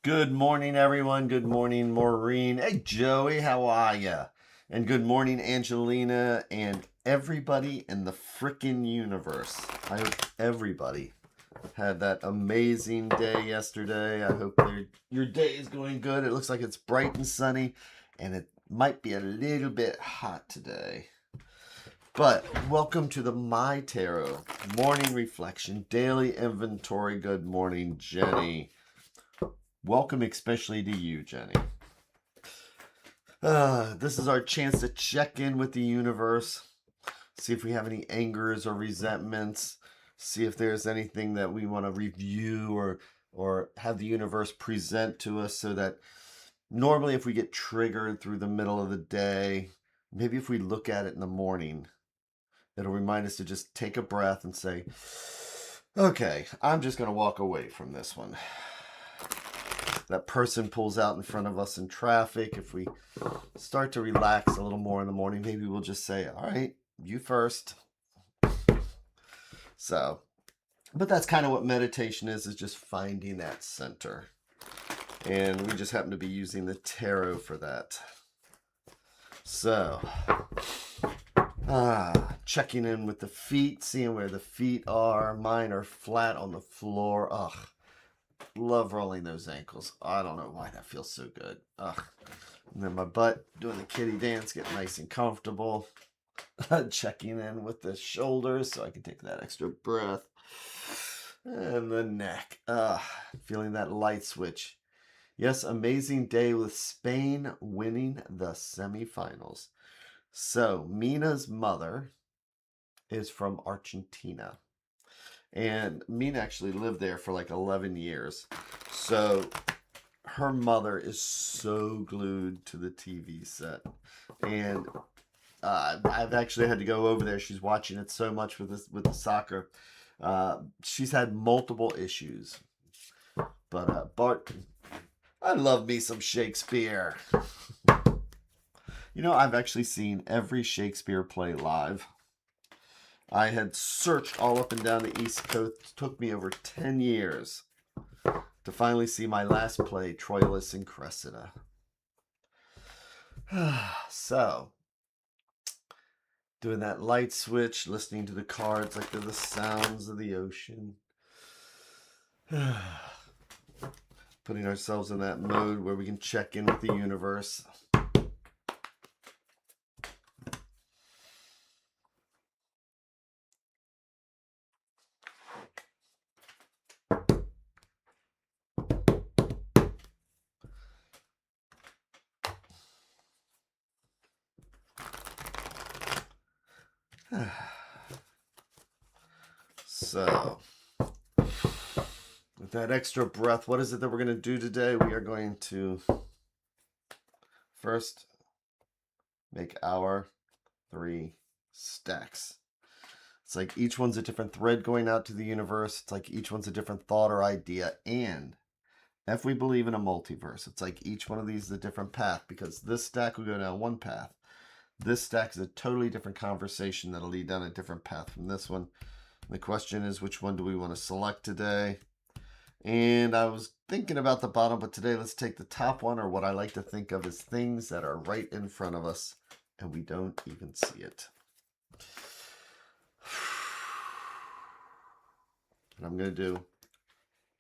Good morning, everyone. Good morning, Maureen. Hey, Joey, how are ya? And good morning, Angelina, and everybody in the frickin' universe. I hope everybody had that amazing day yesterday. I hope your day is going good. It looks like it's bright and sunny, and it might be a little bit hot today. But welcome to the MyTarot Morning Reflection Daily Inventory. Good morning, Jenny. Welcome especially to you, Jenny. This is our chance to check in with the universe, see if we have any angers or resentments, see if there's anything that we want to review or have the universe present to us, so that normally if we get triggered through the middle of the day, maybe if we look at it in the morning, it'll remind us to just take a breath and say, okay, I'm just going to walk away from this one. That person pulls out in front of us in traffic. If we start to relax a little more in the morning, maybe we'll just say, all right, you first. So, but that's kind of what meditation is just finding that center. And we just happen to be using the tarot for that. So, checking in with the feet, seeing where the feet are. Mine are flat on the floor. Ugh. Love rolling those ankles. I don't know why that feels so good. Ugh. And then my butt, doing the kitty dance, getting nice and comfortable. Checking in with the shoulders so I can take that extra breath. And the neck. Feeling that light switch. Yes, amazing day with Spain winning the semifinals. So, Mina's mother is from Argentina. And Mina actually lived there for like 11 years. So her mother is so glued to the TV set. And I've actually had to go over there. She's watching it so much with the soccer. She's had multiple issues. But Bart, I love me some Shakespeare. You know, I've actually seen every Shakespeare play live. I had searched all up and down the East Coast. It took me over 10 years to finally see my last play, Troilus and Cressida. So, doing that light switch, listening to the cards like they're the sounds of the ocean. Putting ourselves in that mode where we can check in with the universe. So, with that extra breath, what is it that we're going to do today? We are going to first make our 3 stacks. It's like each one's a different thread going out to the universe. It's like each one's a different thought or idea. And if we believe in a multiverse, it's like each one of these is a different path, because this stack will go down one path. This stack is a totally different conversation that'll lead down a different path from this one. The question is, which one do we want to select today? And I was thinking about the bottom, but today let's take the top one, or what I like to think of as things that are right in front of us and we don't even see it. And I'm going to do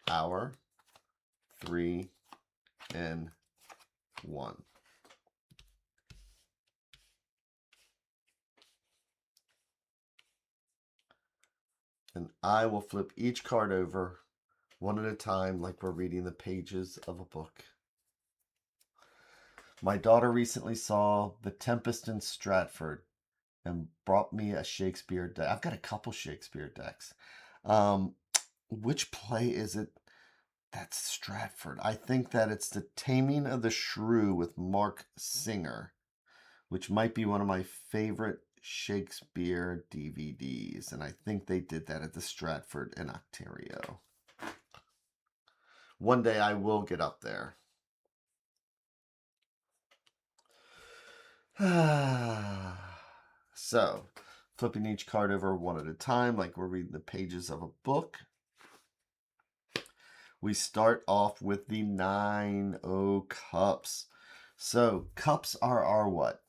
our 3 and 1. And I will flip each card over one at a time, like we're reading the pages of a book. My daughter recently saw The Tempest in Stratford and brought me a Shakespeare deck. I've got a couple Shakespeare decks. Which play is it? That's Stratford. I think that it's The Taming of the Shrew with Mark Singer, which might be one of my favorite Shakespeare DVDs. And I think they did that at the Stratford in Ontario. One day I will get up there. So, flipping each card over one at a time, like we're reading the pages of a book. we start off with the 9 of Cups. So cups are our what?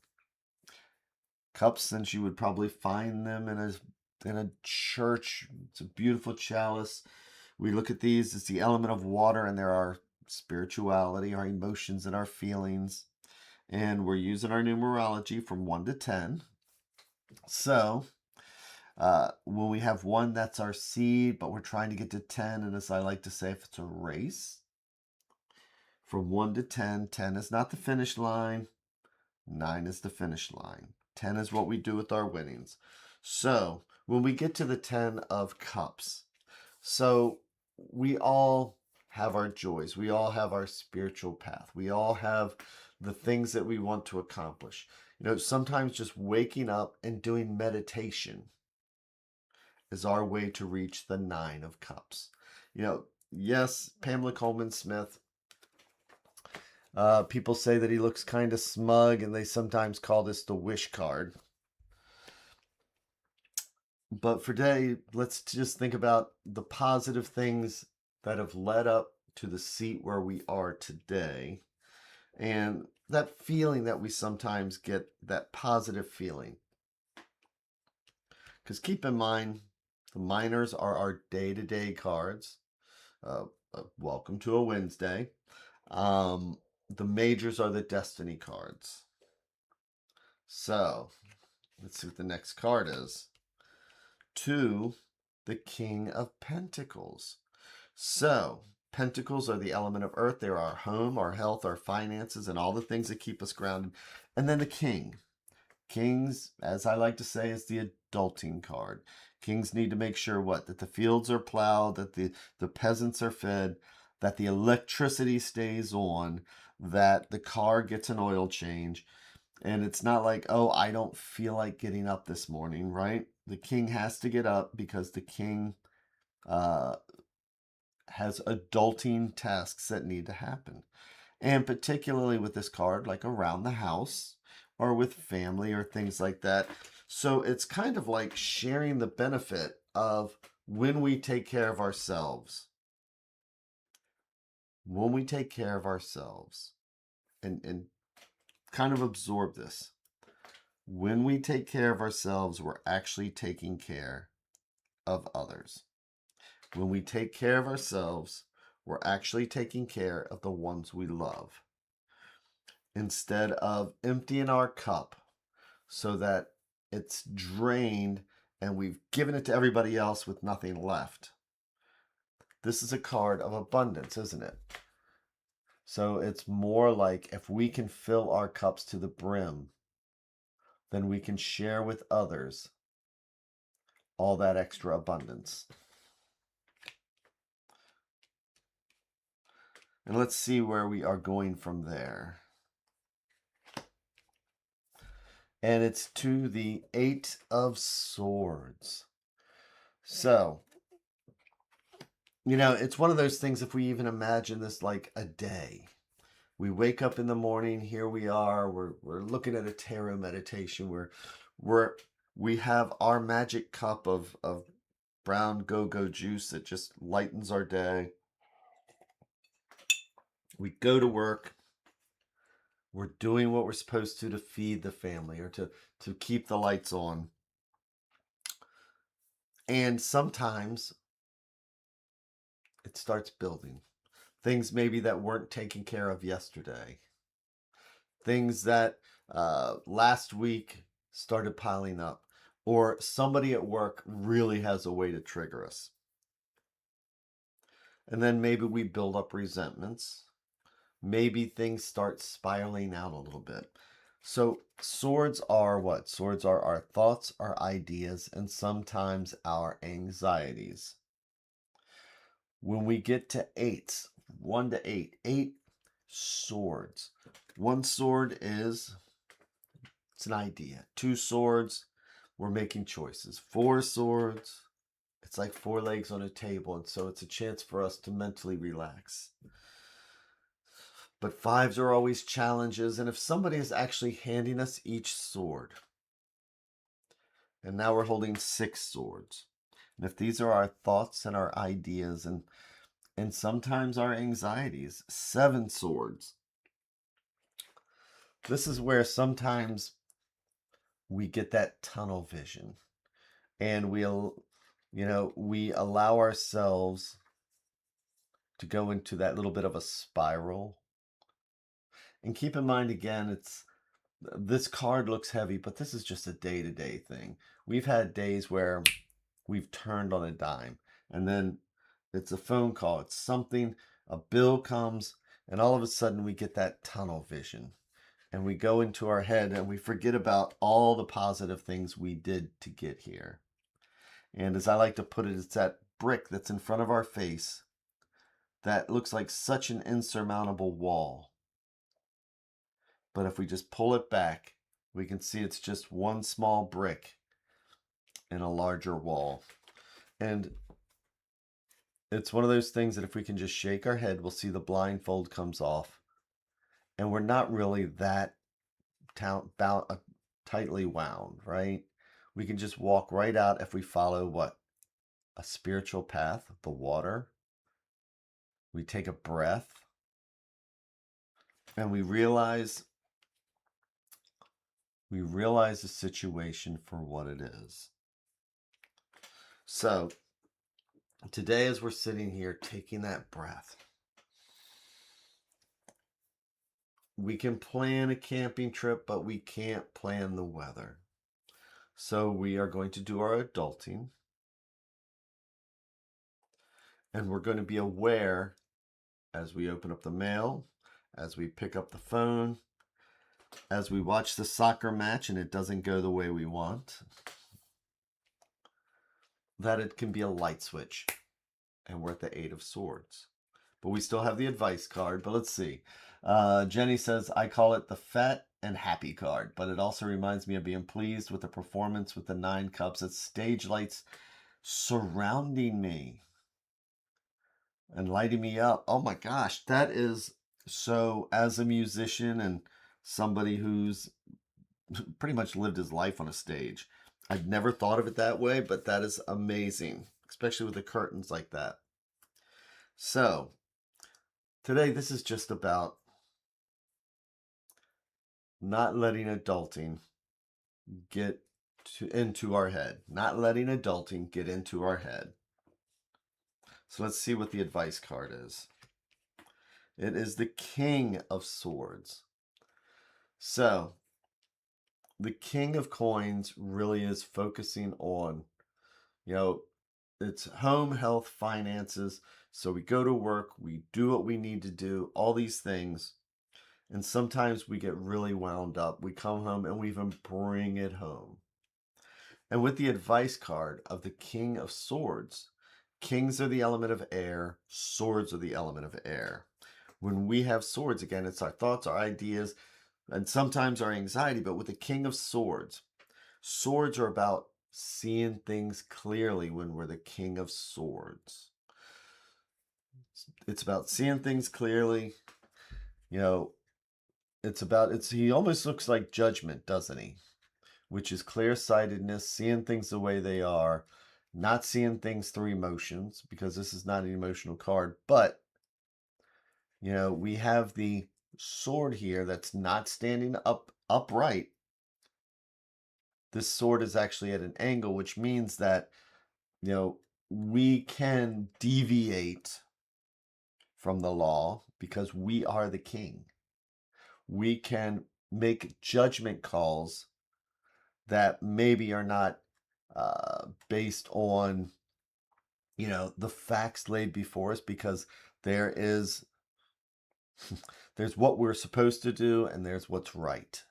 Cups, since you would probably find them in a church. It's a beautiful chalice. We look at these as the element of water, and there are spirituality, our emotions, and our feelings. And we're using our numerology from 1 to 10. So when we have 1, that's our seed, but we're trying to get to 10. And as I like to say, if it's a race, from 1 to 10, 10 is not the finish line, 9 is the finish line. 10 is what we do with our winnings. So when we get to the 10 of Cups, so we all have our joys. We all have our spiritual path. We all have the things that we want to accomplish. Sometimes just waking up and doing meditation is our way to reach the 9 of Cups. Yes, Pamela Coleman Smith, people say that he looks kind of smug, and they sometimes call this the wish card. But for today, let's just think about the positive things that have led up to the seat where we are today. And that feeling that we sometimes get, that positive feeling. Because keep in mind, the minors are our day-to-day cards. Welcome to a Wednesday. The majors are the destiny cards. So, let's see what the next card is. 2, the King of Pentacles. So, Pentacles are the element of earth. They're our home, our health, our finances, and all the things that keep us grounded. And then the King. Kings, as I like to say, is the adulting card. Kings need to make sure what? That the fields are plowed, that the peasants are fed, that the electricity stays on, that the car gets an oil change. And it's not like, oh, I don't feel like getting up this morning, right? The king has to get up because the king has adulting tasks that need to happen. And particularly with this card, like around the house or with family or things like that. So it's kind of like sharing the benefit of when we take care of ourselves. When we take care of ourselves and kind of absorb this. When we take care of ourselves, we're actually taking care of others. When we take care of ourselves, we're actually taking care of the ones we love. Instead of emptying our cup so that it's drained and we've given it to everybody else with nothing left. This is a card of abundance, isn't it? So it's more like if we can fill our cups to the brim, then we can share with others all that extra abundance. And let's see where we are going from there. And it's to the 8 of Swords. So, it's one of those things, if we even imagine this like a day. We wake up in the morning, here we are, we're looking at a tarot meditation where we have our magic cup of brown go-go juice that just lightens our day. We go to work. We're doing what we're supposed to feed the family or to keep the lights on. And sometimes it starts building. Things maybe that weren't taken care of yesterday. Things that last week started piling up. Or somebody at work really has a way to trigger us. And then maybe we build up resentments. Maybe things start spiraling out a little bit. So swords are what? Swords are our thoughts, our ideas, and sometimes our anxieties. When we get to 8s, 1 to 8, 8 swords. 1 sword is, it's an idea. 2 swords, we're making choices. 4 swords, it's like 4 legs on a table, and so it's a chance for us to mentally relax. But 5s are always challenges, and if somebody is actually handing us each sword, and now we're holding 6 swords, and if these are our thoughts and our ideas, and and sometimes our anxieties. 7 swords. This is where sometimes we get that tunnel vision, and we allow ourselves to go into that little bit of a spiral. And keep in mind, again, this card looks heavy, but this is just a day-to-day thing. We've had days where we've turned on a dime, and then it's a phone call, it's something, a bill comes, and all of a sudden we get that tunnel vision, and we go into our head and we forget about all the positive things we did to get here. And as I like to put it, it's that brick that's in front of our face that looks like such an insurmountable wall. But if we just pull it back, we can see it's just one small brick in a larger wall. And it's one of those things that if we can just shake our head, we'll see the blindfold comes off. And we're not really that tightly wound, right? We can just walk right out if we follow what? A spiritual path, the water. We take a breath and we realize the situation for what it is. So today, as we're sitting here taking that breath, we can plan a camping trip, but we can't plan the weather. So we are going to do our adulting, and we're going to be aware as we open up the mail, as we pick up the phone, as we watch the soccer match and it doesn't go the way we want, that it can be a light switch, and we're at the 8 of Swords. But we still have the advice card, but let's see. Jenny says, I call it the fat and happy card, but it also reminds me of being pleased with the performance with the 9 cups. It's stage lights surrounding me and lighting me up. Oh my gosh, that is so, as a musician and somebody who's pretty much lived his life on a stage, I'd never thought of it that way, but that is amazing, especially with the curtains like that. So today, this is just about not letting adulting get into our head. Not letting adulting get into our head. So let's see what the advice card is. It is the King of Swords. So the King of Coins really is focusing on, it's home, health, finances. So we go to work, we do what we need to do, all these things. And sometimes we get really wound up. We come home and we even bring it home. And with the advice card of the King of Swords, kings are the element of air, swords are the element of air. When we have swords, again, it's our thoughts, our ideas, and sometimes our anxiety. But with the King of Swords, swords are about seeing things clearly when we're the King of Swords. It's about seeing things clearly. He almost looks like Judgment, doesn't he? Which is clear-sightedness, seeing things the way they are, not seeing things through emotions, because this is not an emotional card. But, we have the sword here that's not standing upright. This sword is actually at an angle, which means that, we can deviate from the law because we are the king. We can make judgment calls that maybe are not based on, the facts laid before us, because there's what we're supposed to do and there's what's right.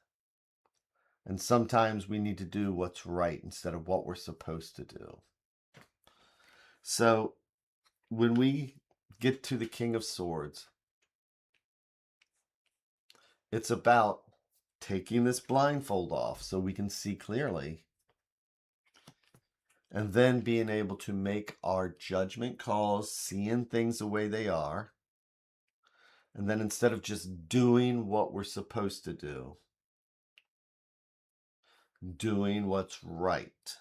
And sometimes we need to do what's right instead of what we're supposed to do. So when we get to the King of Swords, it's about taking this blindfold off so we can see clearly, and then being able to make our judgment calls, seeing things the way they are. And then instead of just doing what we're supposed to do, doing what's right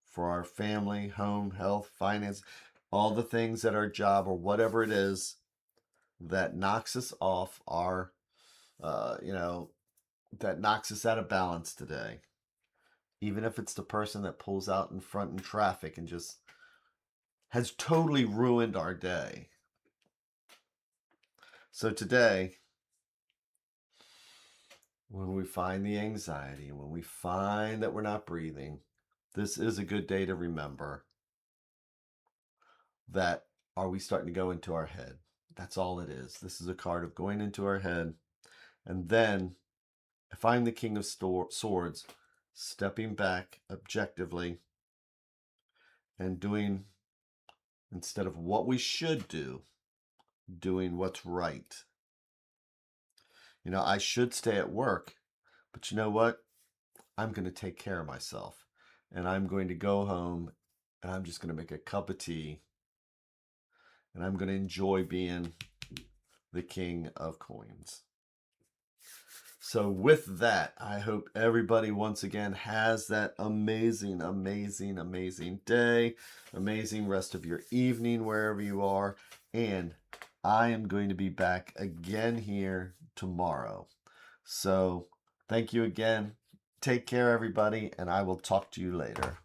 for our family, home, health, finance. all the things at our job or whatever it is that knocks us off our, that knocks us out of balance today. Even if it's the person that pulls out in front in traffic and just has totally ruined our day. So today, when we find the anxiety, when we find that we're not breathing, this is a good day to remember that are we starting to go into our head? That's all it is. This is a card of going into our head. And then, if I'm the King of Swords, stepping back objectively and doing, instead of what we should do, doing what's right. I should stay at work, but you know what? I'm going to take care of myself. And I'm going to go home and I'm just going to make a cup of tea. And I'm going to enjoy being the king of coins. So with that, I hope everybody once again has that amazing, amazing, amazing day, amazing rest of your evening wherever you are. And I am going to be back again here tomorrow. So thank you again. Take care, everybody, and I will talk to you later.